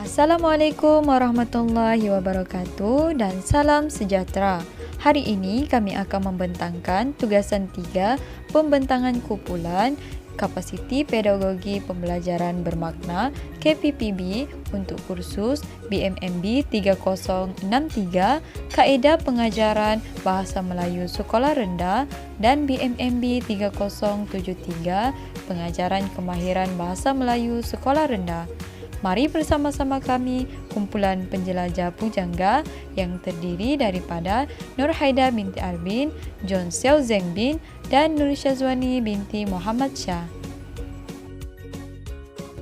Assalamualaikum warahmatullahi wabarakatuh dan salam sejahtera. Hari ini kami akan membentangkan tugasan 3 pembentangan kumpulan Kapasiti Pedagogi Pembelajaran Bermakna KPPB untuk kursus BMMB 3063 Kaedah Pengajaran Bahasa Melayu Sekolah Rendah dan BMMB 3073 Pengajaran Kemahiran Bahasa Melayu Sekolah Rendah. Mari bersama-sama kami, kumpulan penjelajah pujangga yang terdiri daripada Nur Haida binti Arbin, John Xiao Zeng bin dan Nur Syazwani binti Muhammad Shah.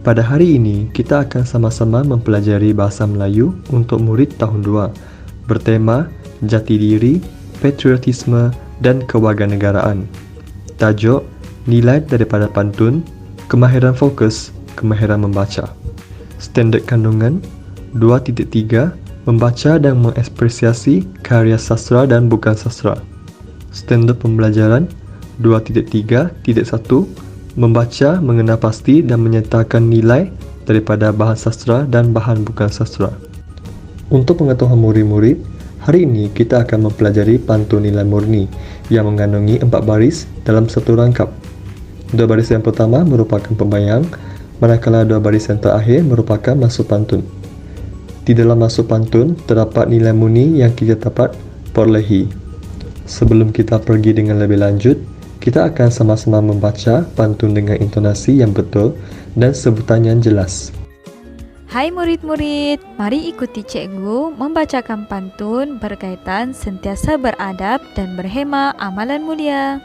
Pada hari ini, kita akan sama-sama mempelajari bahasa Melayu untuk murid tahun 2, bertema Jati Diri, Patriotisme dan Kewarganegaraan. Tajuk, Nilai daripada Pantun, Kemahiran Fokus, Kemahiran Membaca. Standard kandungan 2.3 Membaca dan mengapresiasi karya sastra dan bukan sastra. Standard pembelajaran 2.3.1 Membaca, mengenal pasti dan menyatakan nilai daripada bahan sastra dan bahan bukan sastra. Untuk pengetahuan murid-murid, hari ini kita akan mempelajari pantun nilai murni yang mengandungi 4 baris dalam satu rangkap. 2 baris yang pertama merupakan pembayang, manakala 2 baris yang terakhir merupakan masuk pantun. Di dalam masuk pantun, terdapat nilai murni yang kita dapat perolehi. Sebelum kita pergi dengan lebih lanjut, kita akan sama-sama membaca pantun dengan intonasi yang betul dan sebutan yang jelas. Hai murid-murid, mari ikuti cikgu membacakan pantun berkaitan sentiasa beradab dan berhema amalan mulia.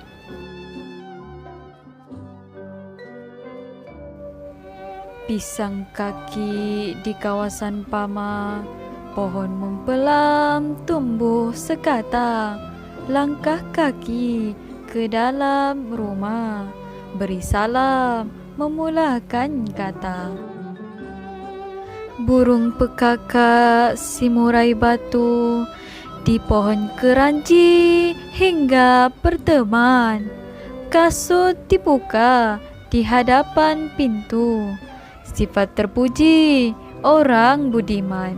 Pisang kaki di kawasan Pama, pohon mempelam tumbuh sekata. Langkah kaki ke dalam rumah, beri salam memulakan kata. Burung pekakak si murai batu, di pohon keranji hingga berteman. Kasut dibuka di hadapan pintu, sifat terpuji orang budiman.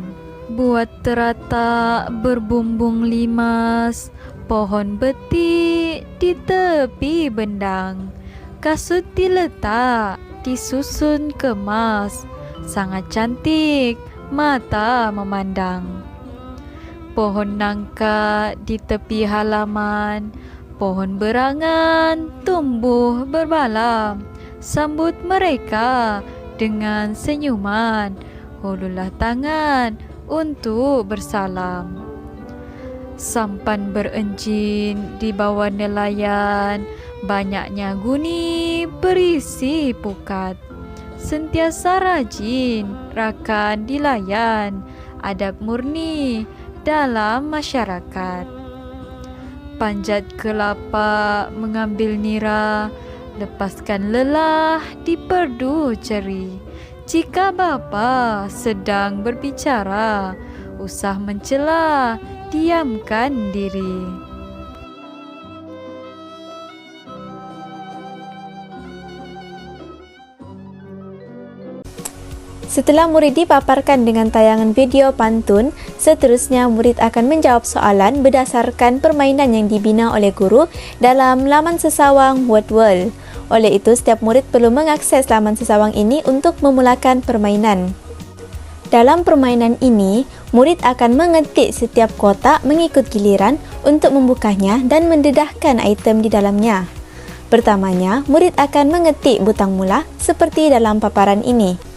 Buat teratak berbumbung limas, pohon betik di tepi bendang. Kasut diletak disusun kemas, sangat cantik mata memandang. Pohon nangka di tepi halaman, pohon berangan tumbuh berbalam. Sambut mereka dengan senyuman, hulurlah tangan untuk bersalam. Sampan berenjin di bawah nelayan, banyaknya guni berisi pukat. Sentiasa rajin, rakan dilayan, adab murni dalam masyarakat. Panjat kelapa mengambil nira, lepaskan lelah di perdu ceri. Jika bapa sedang berbicara, usah mencela, diamkan diri. Setelah murid dipaparkan dengan tayangan video pantun, seterusnya murid akan menjawab soalan berdasarkan permainan yang dibina oleh guru dalam laman sesawang Word World. Oleh itu, setiap murid perlu mengakses laman sesawang ini untuk memulakan permainan. Dalam permainan ini, murid akan mengetik setiap kotak mengikut giliran untuk membukanya dan mendedahkan item di dalamnya. Pertamanya, murid akan mengetik butang mula seperti dalam paparan ini.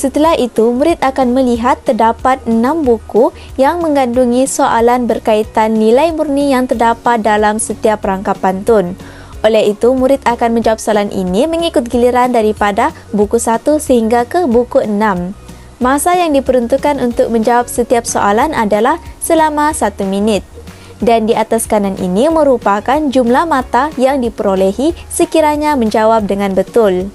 Setelah itu, murid akan melihat terdapat 6 buku yang mengandungi soalan berkaitan nilai murni yang terdapat dalam setiap rangkap pantun. Oleh itu, murid akan menjawab soalan ini mengikut giliran daripada buku 1 sehingga ke buku 6. Masa yang diperuntukkan untuk menjawab setiap soalan adalah selama 1 minit. Dan di atas kanan ini merupakan jumlah mata yang diperolehi sekiranya menjawab dengan betul.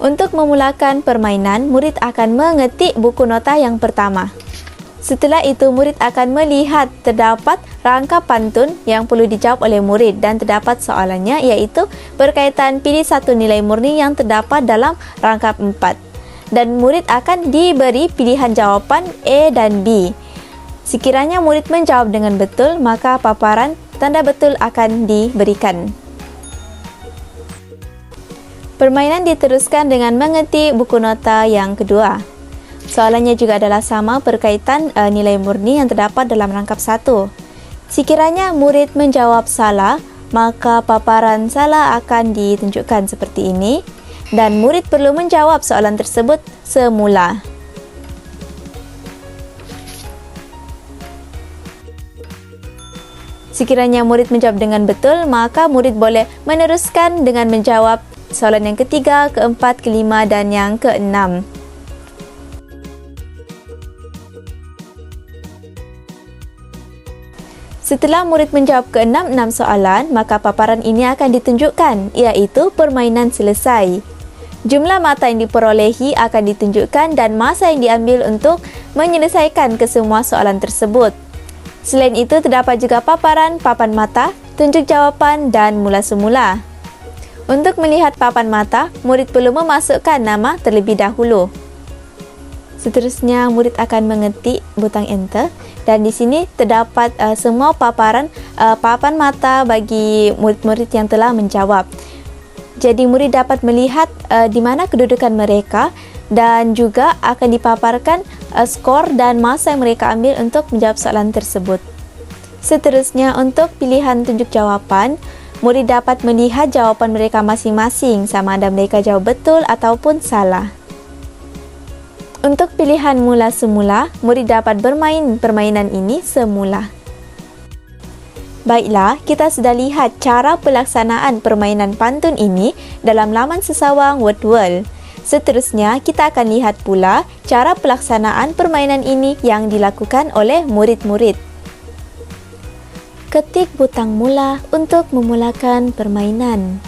Untuk memulakan permainan, murid akan mengetik buku nota yang pertama. Setelah itu, murid akan melihat terdapat rangkap pantun yang perlu dijawab oleh murid dan terdapat soalannya, iaitu berkaitan pilih satu nilai murni yang terdapat dalam rangkap 4. Dan murid akan diberi pilihan jawapan A dan B. Sekiranya murid menjawab dengan betul, maka paparan tanda betul akan diberikan. Permainan diteruskan dengan mengetik buku nota yang kedua. Soalannya juga adalah sama berkaitan nilai murni yang terdapat dalam rangkap 1. Sekiranya murid menjawab salah, maka paparan salah akan ditunjukkan seperti ini dan murid perlu menjawab soalan tersebut semula. Sekiranya murid menjawab dengan betul, maka murid boleh meneruskan dengan menjawab soalan yang ketiga, keempat, kelima dan yang keenam. Setelah murid menjawab ke-6 soalan, maka paparan ini akan ditunjukkan, iaitu permainan selesai. Jumlah mata yang diperolehi akan ditunjukkan dan masa yang diambil untuk menyelesaikan kesemua soalan tersebut. Selain itu, terdapat juga paparan, papan mata, tunjuk jawapan dan mula semula. Untuk melihat papan mata, murid perlu memasukkan nama terlebih dahulu. Seterusnya, murid akan mengetik butang enter dan di sini terdapat semua paparan papan mata bagi murid-murid yang telah menjawab. Jadi murid dapat melihat di mana kedudukan mereka dan juga akan dipaparkan skor dan masa yang mereka ambil untuk menjawab soalan tersebut. Seterusnya, untuk pilihan tunjuk jawapan, murid dapat melihat jawapan mereka masing-masing sama ada mereka jawab betul ataupun salah. Untuk pilihan mula semula, murid dapat bermain permainan ini semula. Baiklah, kita sudah lihat cara pelaksanaan permainan pantun ini dalam laman sesawang WordWorld. Seterusnya, kita akan lihat pula cara pelaksanaan permainan ini yang dilakukan oleh murid-murid. Ketik butang mula untuk memulakan permainan.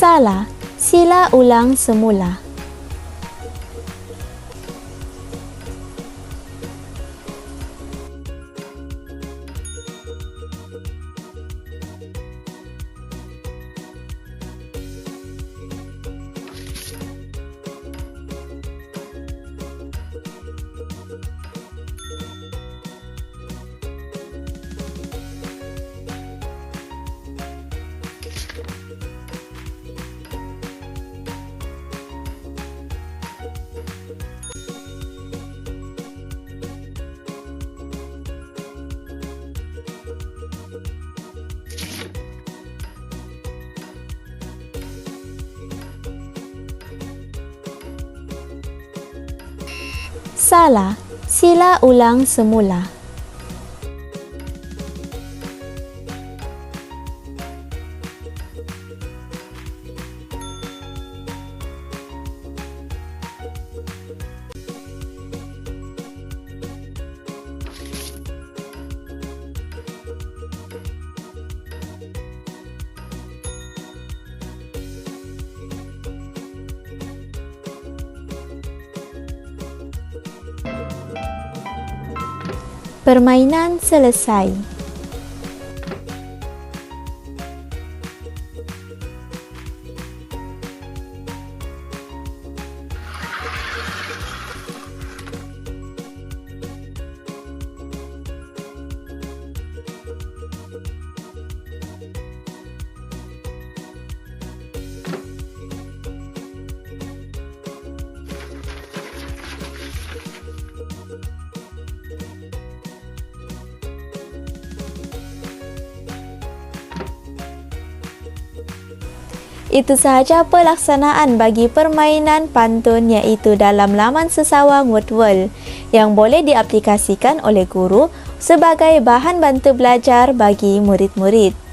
Salah, sila ulang semula. Salah, sila ulang semula. Permainan selesai. Itu sahaja pelaksanaan bagi permainan pantun iaitu dalam laman sesawang WordWorld yang boleh diaplikasikan oleh guru sebagai bahan bantu belajar bagi murid-murid.